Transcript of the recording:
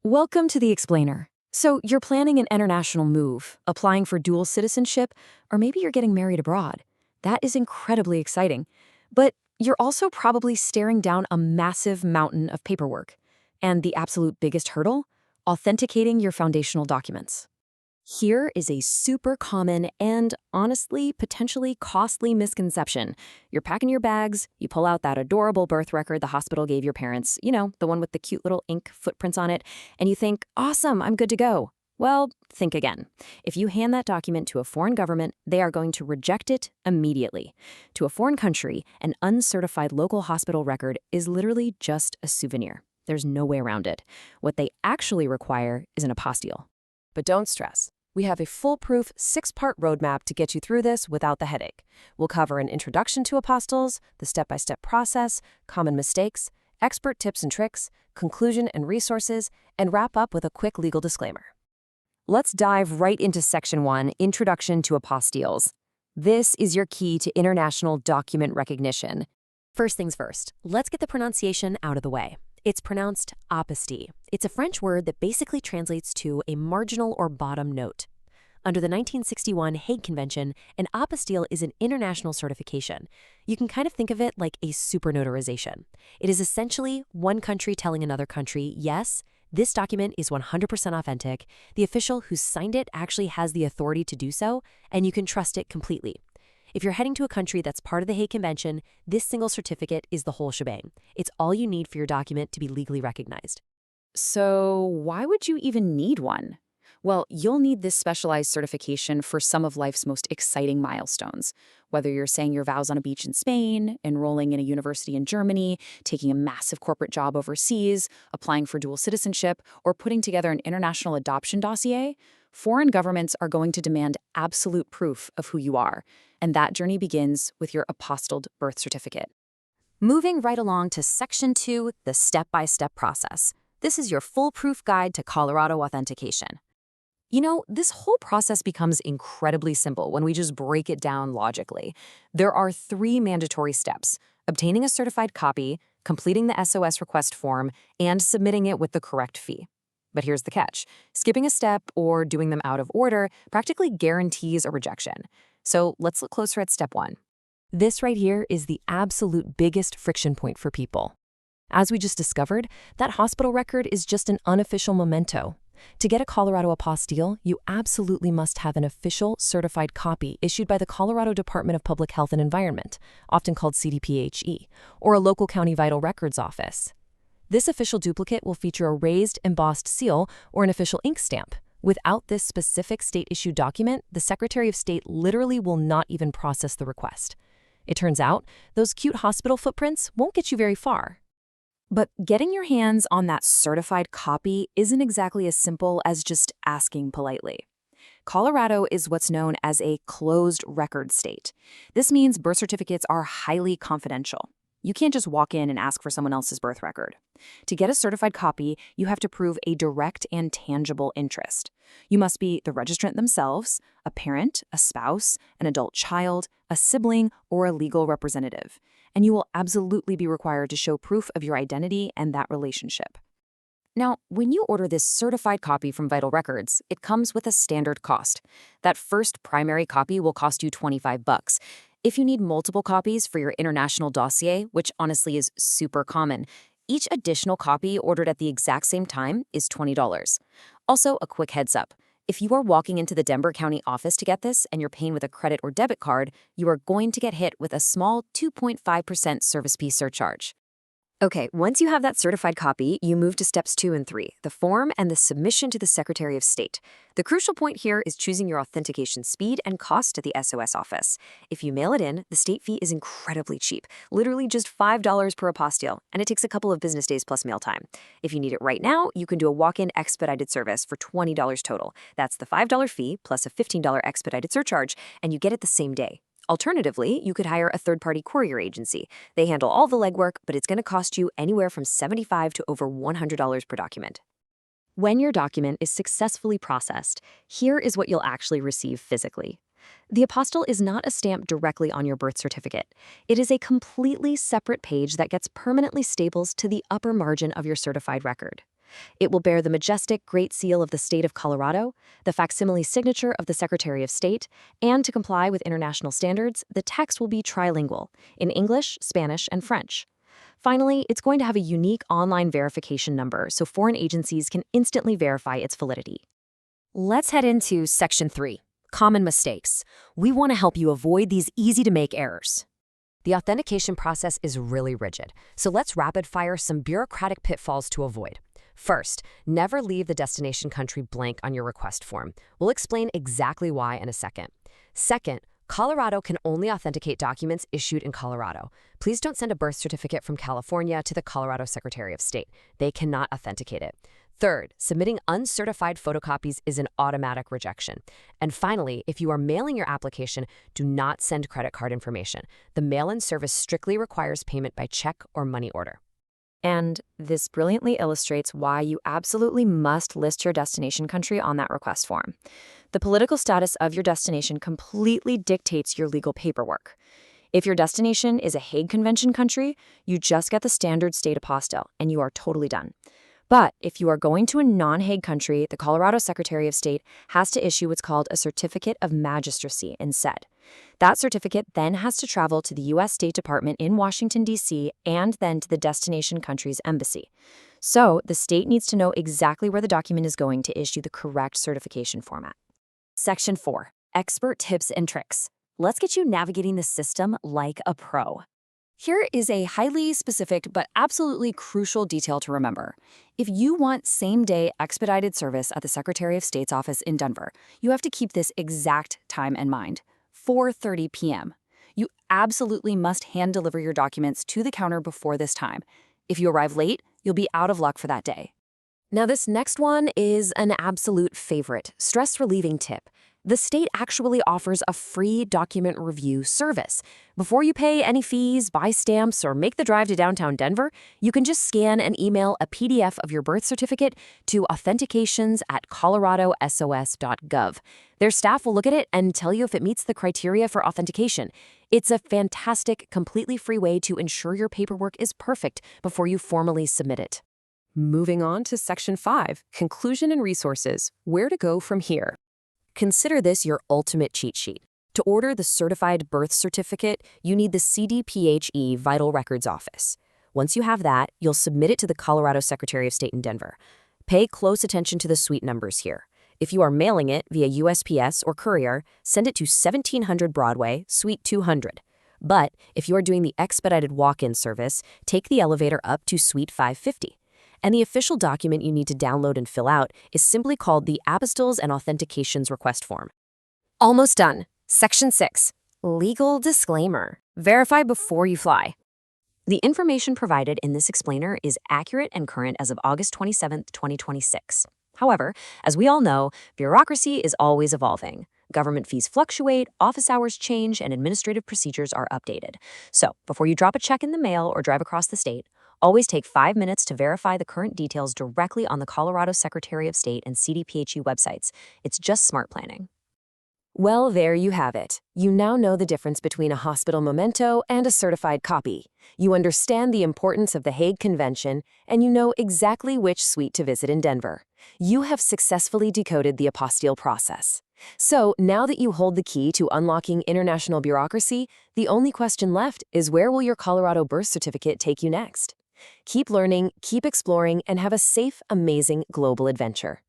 Welcome to the Explainer. So, you're planning an international move, applying for dual citizenship, or maybe you're getting married abroad. That is incredibly exciting. But you're also probably staring down a massive mountain of paperwork. And the absolute biggest hurdle? Authenticating your foundational documents. Here is a super common and, honestly, potentially costly misconception. You're packing your bags, you pull out that adorable birth record the hospital gave your parents, the one with the cute little ink footprints on it, and you think, awesome, I'm good to go. Well, think again. If you hand that document to a foreign government, they are going to reject it immediately. To a foreign country, an uncertified local hospital record is literally just a souvenir. There's no way around it. What they actually require is an apostille. But don't stress. We have a foolproof 6-part roadmap to get you through this without the headache. We'll cover an introduction to apostilles, the step-by-step process, common mistakes, expert tips and tricks, conclusion and resources, and wrap up with a quick legal disclaimer. Let's dive right into Section 1, Introduction to Apostilles. This is your key to international document recognition. First things first, let's get the pronunciation out of the way. It's pronounced apostille. It's a French word that basically translates to a marginal or bottom note. Under the 1961 Hague Convention, an apostille is an international certification. You can kind of think of it like a supernotarization. It is essentially one country telling another country, yes, this document is 100% authentic, the official who signed it actually has the authority to do so, and you can trust it completely. If you're heading to a country that's part of the Hague Convention, this single certificate is the whole shebang. It's all you need for your document to be legally recognized. So, why would you even need one? Well, you'll need this specialized certification for some of life's most exciting milestones. Whether you're saying your vows on a beach in Spain, enrolling in a university in Germany, taking a massive corporate job overseas, applying for dual citizenship, or putting together an international adoption dossier, foreign governments are going to demand absolute proof of who you are. And that journey begins with your apostilled birth certificate. Moving right along to Section 2, the step-by-step process. This is your foolproof guide to Colorado authentication. This whole process becomes incredibly simple when we just break it down logically. There are 3 mandatory steps: obtaining a certified copy, completing the SOS request form, and submitting it with the correct fee. But here's the catch. Skipping a step or doing them out of order practically guarantees a rejection. So let's look closer at step 1. This right here is the absolute biggest friction point for people. As we just discovered, that hospital record is just an unofficial memento. To get a Colorado apostille, you absolutely must have an official certified copy issued by the Colorado Department of Public Health and Environment, often called CDPHE, or a local county vital records office. This official duplicate will feature a raised, embossed seal or an official ink stamp. Without this specific state-issued document, the Secretary of State literally will not even process the request. It turns out, those cute hospital footprints won't get you very far. But getting your hands on that certified copy isn't exactly as simple as just asking politely. Colorado is what's known as a closed record state. This means birth certificates are highly confidential. You can't just walk in and ask for someone else's birth record. To get a certified copy, you have to prove a direct and tangible interest. You must be the registrant themselves, a parent, a spouse, an adult child, a sibling, or a legal representative. And you will absolutely be required to show proof of your identity and that relationship. Now, when you order this certified copy from Vital Records, it comes with a standard cost. That first primary copy will cost you $25. If you need multiple copies for your international dossier, which honestly is super common, each additional copy ordered at the exact same time is $20. Also, a quick heads up. If you are walking into the Denver County office to get this and you're paying with a credit or debit card, you are going to get hit with a small 2.5% service fee surcharge. Okay, once you have that certified copy, you move to steps 2 and 3, the form and the submission to the Secretary of State. The crucial point here is choosing your authentication speed and cost to the SOS office. If you mail it in, the state fee is incredibly cheap, literally just $5 per apostille, and it takes a couple of business days plus mail time. If you need it right now, you can do a walk-in expedited service for $20 total. That's the $5 fee plus a $15 expedited surcharge, and you get it the same day. Alternatively, you could hire a third-party courier agency. They handle all the legwork, but it's going to cost you anywhere from $75 to over $100 per document. When your document is successfully processed, here is what you'll actually receive physically. The apostille is not a stamp directly on your birth certificate. It is a completely separate page that gets permanently stapled to the upper margin of your certified record. It will bear the majestic Great Seal of the State of Colorado, the facsimile signature of the Secretary of State, and to comply with international standards, the text will be trilingual in English, Spanish, and French. Finally, it's going to have a unique online verification number so foreign agencies can instantly verify its validity. Let's head into Section 3, Common Mistakes. We want to help you avoid these easy-to-make errors. The authentication process is really rigid, so let's rapid-fire some bureaucratic pitfalls to avoid. First, never leave the destination country blank on your request form. We'll explain exactly why in a second. Second, Colorado can only authenticate documents issued in Colorado. Please don't send a birth certificate from California to the Colorado Secretary of State. They cannot authenticate it. Third, submitting uncertified photocopies is an automatic rejection. And finally, if you are mailing your application, do not send credit card information. The mail-in service strictly requires payment by check or money order. And this brilliantly illustrates why you absolutely must list your destination country on that request form. The political status of your destination completely dictates your legal paperwork. If your destination is a Hague Convention country, you just get the standard state apostille, and you are totally done. But if you are going to a non-Hague country, the Colorado Secretary of State has to issue what's called a Certificate of Magistracy instead. That certificate then has to travel to the U.S. State Department in Washington, D.C., and then to the destination country's embassy. So the state needs to know exactly where the document is going to issue the correct certification format. Section 4, Expert Tips and Tricks. Let's get you navigating the system like a pro. Here is a highly specific but absolutely crucial detail to remember. If you want same-day expedited service at the Secretary of State's office in Denver, you have to keep this exact time in mind, 4:30 p.m. You absolutely must hand-deliver your documents to the counter before this time. If you arrive late, you'll be out of luck for that day. Now, this next one is an absolute favorite, stress-relieving tip. The state actually offers a free document review service. Before you pay any fees, buy stamps, or make the drive to downtown Denver, you can just scan and email a PDF of your birth certificate to authentications@coloradosos.gov. Their staff will look at it and tell you if it meets the criteria for authentication. It's a fantastic, completely free way to ensure your paperwork is perfect before you formally submit it. Moving on to Section 5, Conclusion and Resources, Where to go from here. Consider this your ultimate cheat sheet. To order the certified birth certificate, you need the CDPHE Vital Records Office. Once you have that, you'll submit it to the Colorado Secretary of State in Denver. Pay close attention to the suite numbers here. If you are mailing it via USPS or courier, send it to 1700 Broadway, Suite 200. But if you are doing the expedited walk-in service, take the elevator up to Suite 550. And the official document you need to download and fill out is simply called the Apostilles and Authentications Request Form. Almost done. Section 6, Legal Disclaimer. Verify before you fly. The information provided in this explainer is accurate and current as of August 27, 2026. However, as we all know, bureaucracy is always evolving. Government fees fluctuate, office hours change, and administrative procedures are updated. So, before you drop a check in the mail or drive across the state, always take 5 minutes to verify the current details directly on the Colorado Secretary of State and CDPHE websites. It's just smart planning. Well, there you have it. You now know the difference between a hospital memento and a certified copy. You understand the importance of the Hague Convention, and you know exactly which suite to visit in Denver. You have successfully decoded the apostille process. So, now that you hold the key to unlocking international bureaucracy, the only question left is where will your Colorado birth certificate take you next? Keep learning, keep exploring, and have a safe, amazing global adventure.